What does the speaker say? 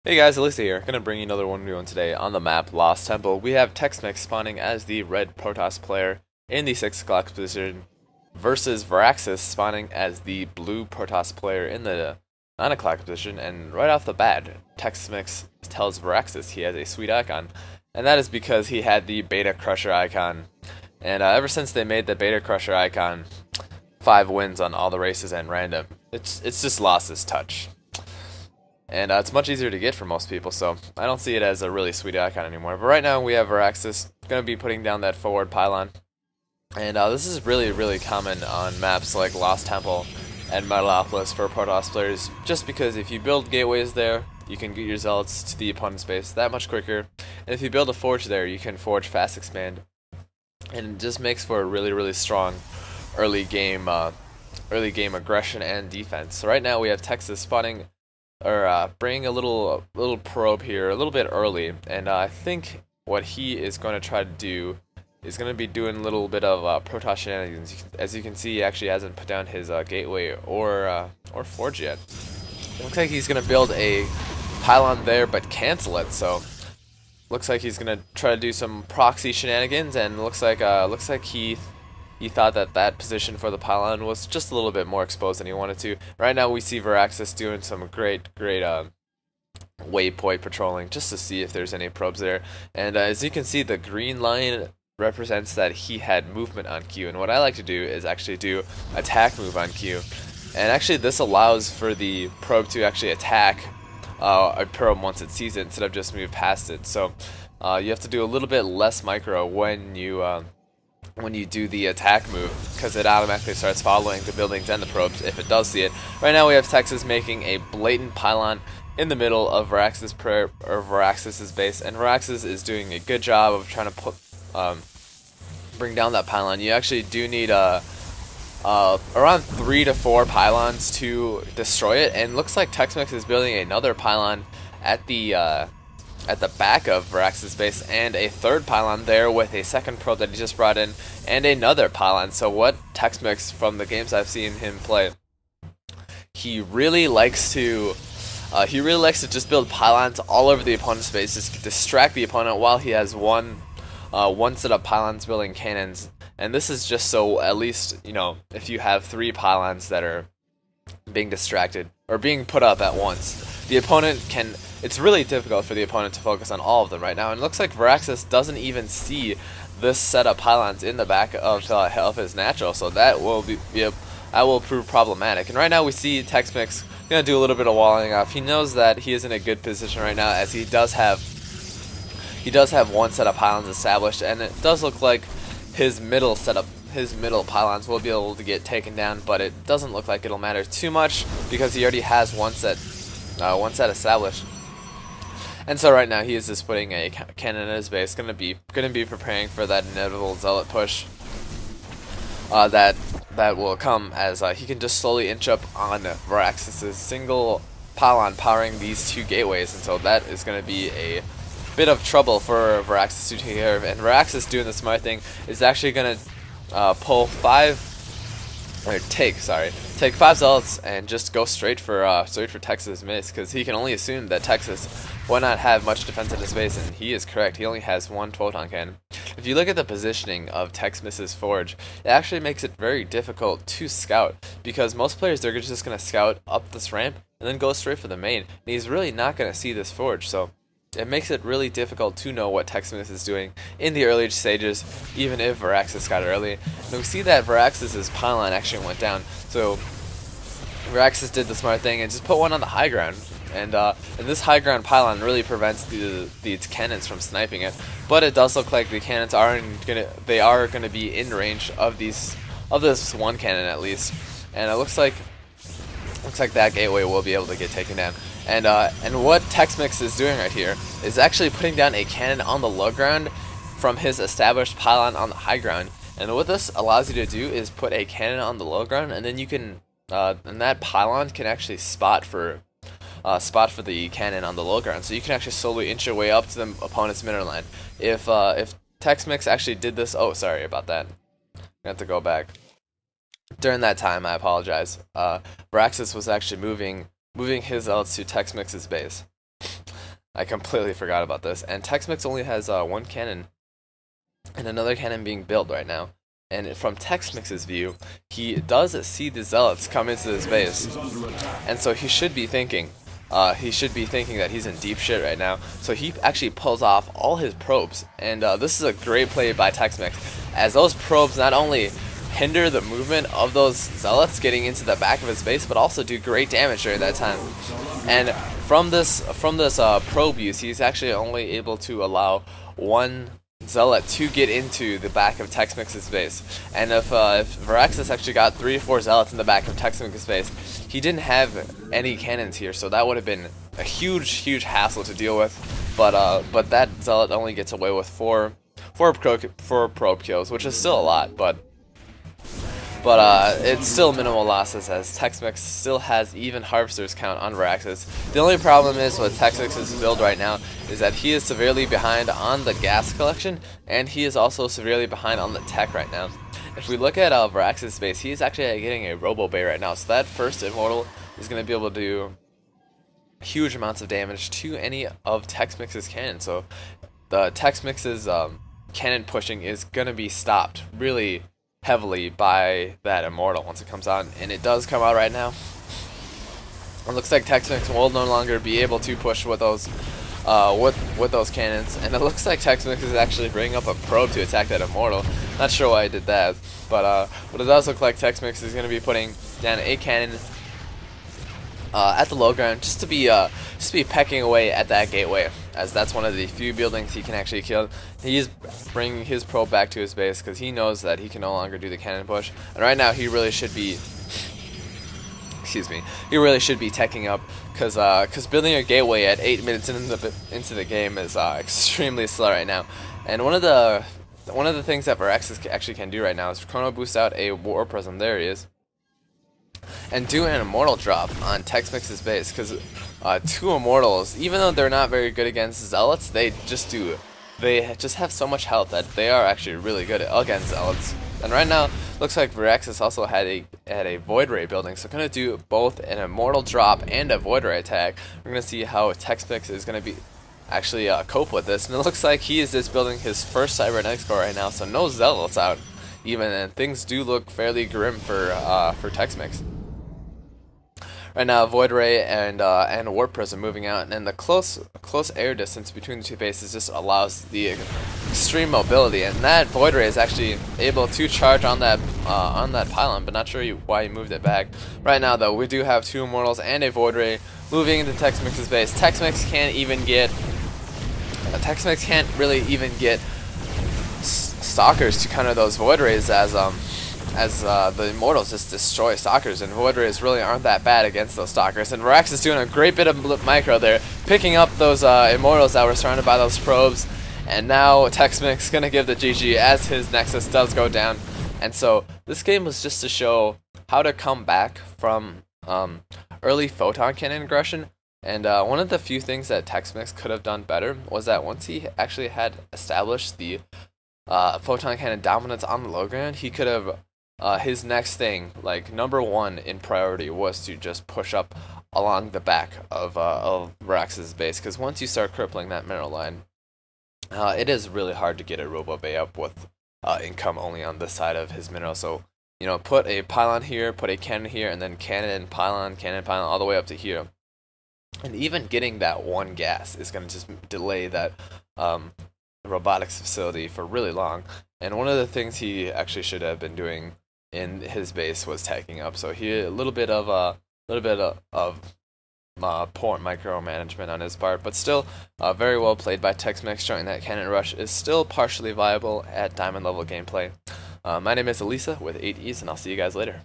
Hey guys, Alyssa here. Gonna bring you another 1v1 today on the map Lost Temple. We have Texmix spawning as the red Protoss player in the 6 o'clock position versus Varaxis spawning as the blue Protoss player in the 9 o'clock position. And right off the bat, Texmix tells Varaxis he has a sweet icon, and that is because he had the Beta Crusher icon. And ever since they made the Beta Crusher icon, 5 wins on all the races and random. It's just lost its touch. And it's much easier to get for most people, so I don't see it as a really sweet icon anymore. But right now we have Varaxis going to be putting down that forward pylon. And this is really common on maps like Lost Temple and Metalopolis for Protoss players, just because if you build gateways there, you can get your zealots to the opponent's base that much quicker. And if you build a forge there, you can forge fast expand. And it just makes for a really strong early game aggression and defense. So right now we have Texas spawning bringing a little probe here a little bit early, and I think what he is going to try to do is going to be doing a little bit of Protoss shenanigans. As you can see, he actually hasn't put down his gateway or forge yet. It looks like he's going to build a pylon there, but cancel it. So looks like he's going to try to do some proxy shenanigans, and looks like he thought that position for the pylon was just a little bit more exposed than he wanted to. Right now we see Varaxis doing some great waypoint patrolling just to see if there's any probes there. And as you can see, the green line represents that he had movement on Q. And what I like to do is actually do attack move on Q. And actually this allows for the probe to actually attack a probe once it sees it instead of just move past it. So you have to do a little bit less micro when you do the attack move, because it automatically starts following the buildings and the probes if it does see it. Right now we have Texas making a blatant pylon in the middle of Varaxis's base, and Varaxis is doing a good job of trying to bring down that pylon. You actually do need around 3 to 4 pylons to destroy it, and looks like Texmix is building another pylon at the back of Varaxis' base, and a third pylon there with a second probe that he just brought in, and another pylon. So what Texmix, from the games I've seen him play, he really likes to just build pylons all over the opponent's base, just distract the opponent while he has one set of pylons building cannons. And this is just so, at least, you know, if you have 3 pylons that are being distracted or being put up at once, the opponent can. It's really difficult for the opponent to focus on all of them right now, and it looks like Varaxis doesn't even see this set of pylons in the back of his natural, so that will prove problematic. And right now we see Texmix gonna do a little bit of walling off. He knows that he is in a good position right now, as he does have one set of pylons established, and it does look like his middle pylons will be able to get taken down, but it doesn't look like it'll matter too much because he already has one set established. And so right now he is just putting a cannon in his base, gonna be preparing for that inevitable zealot push that will come as he can just slowly inch up on Varaxis' single pylon powering these 2 gateways, and so that is gonna be a bit of trouble for Varaxis to take care of. And Varaxis, doing the smart thing, is actually gonna take 5 zealots and just go straight for Texas' miss, because he can only assume that Texas will not have much defense in his base, and he is correct. He only has 1 photon cannon. If you look at the positioning of Texmis's forge, it actually makes it very difficult to scout, because most players, they're just going to scout up this ramp and then go straight for the main, and he's really not going to see this forge. So it makes it really difficult to know what Texmix is doing in the early stages, even if Varaxis got early. And we see that Varaxis' pylon actually went down, so Varaxis did the smart thing and just put one on the high ground. And this high ground pylon really prevents the cannons from sniping it, but it does look like the cannons are gonna be in range of this one cannon at least, and it looks like that gateway will be able to get taken down. And what Texmix is doing right here is actually putting down a cannon on the low ground from his established pylon on the high ground. And what this allows you to do is put a cannon on the low ground, and then you can and that pylon can actually spot for the cannon on the low ground, so you can actually slowly inch your way up to the opponent's midland. If Texmix actually did this, oh, sorry about that, I have to go back. During that time, I apologize. Varaxis was actually moving his ults to Texmix's base. I completely forgot about this. And Texmix only has one cannon and another cannon being built right now. And from Texmix's view, he does see the zealots come into this base, and so he should be thinking that he's in deep shit right now. So he actually pulls off all his probes, and this is a great play by Texmix, as those probes not only hinder the movement of those zealots getting into the back of his base, but also do great damage during that time. And from this probe use, he's actually only able to allow one zealot to get into the back of Texmix's base. And if Varaxis actually got 3 or 4 zealots in the back of Texmix's base, he didn't have any cannons here, so that would have been a huge hassle to deal with. But that zealot only gets away with 4 probe kills, which is still a lot, but it's still minimal losses, as Texmix still has even harvesters count on Varaxis. The only problem is with Texmix's build right now is that he is severely behind on the gas collection, and he is also severely behind on the tech right now. If we look at Varaxis' base, he is actually getting a Robo Bay right now, so that first Immortal is going to be able to do huge amounts of damage to any of Texmix's cannons. So the Texmix's cannon pushing is going to be stopped really heavily by that Immortal once it comes out, and it does come out right now. It looks like Texmix will no longer be able to push with those cannons, and it looks like Texmix is actually bringing up a probe to attack that Immortal. Not sure why I did that, but it does look like Texmix is going to be putting down a cannon at the low ground just to be pecking away at that gateway, as that's one of the few buildings he can actually kill. He's bringing his probe back to his base because he knows that he can no longer do the cannon push, and right now he really should be teching up, because building a gateway at 8 minutes into the game is extremely slow right now. And one of the things that Varaxis actually can do right now is chrono boost out a War Prism. There he is. And do an Immortal drop on Texmix's base, because 2 Immortals, even though they're not very good against Zealots, they just have so much health that they are actually really good against Zealots. And right now, looks like Varaxis also had a Void Ray building, so gonna do both an Immortal drop and a Void Ray attack. We're gonna see how Texmix is gonna be actually cope with this, and it looks like he is just building his first Cybernetics core right now, so no Zealots out even, and things do look fairly grim for Texmix. Right now, Void Ray and Warp Prism moving out, and then the close air distance between the two bases just allows the extreme mobility, and that Void Ray is actually able to charge on that pylon, but not sure why he moved it back. Right now, though, we do have 2 Immortals and a Void Ray moving into Texmix's base. Texmix can't really even get Stalkers to counter those Void Rays, as the Immortals just destroy Stalkers, and Void Rays really aren't that bad against those Stalkers. And Varaxis is doing a great bit of micro there, picking up those Immortals that were surrounded by those probes, and now Texmix gonna give the GG as his Nexus does go down. And so this game was just to show how to come back from early Photon Cannon aggression, and one of the few things that Texmix could have done better was that once he actually had established the Photon Cannon dominance on the low ground, he could have his next thing, like #1 in priority, was to just push up along the back of Varaxis' base, because once you start crippling that mineral line, it is really hard to get a Robo Bay up with income only on this side of his mineral. So, you know, put a pylon here, put a cannon here, and then cannon, pylon, all the way up to here. And even getting that 1 gas is going to just delay that robotics facility for really long. And one of the things he actually should have been doing in his base was tagging up. So he a little bit of poor micromanagement on his part, but still very well played by Texmix, showing that Cannon Rush is still partially viable at diamond level gameplay. My name is Elisa with 8 E's, and I'll see you guys later.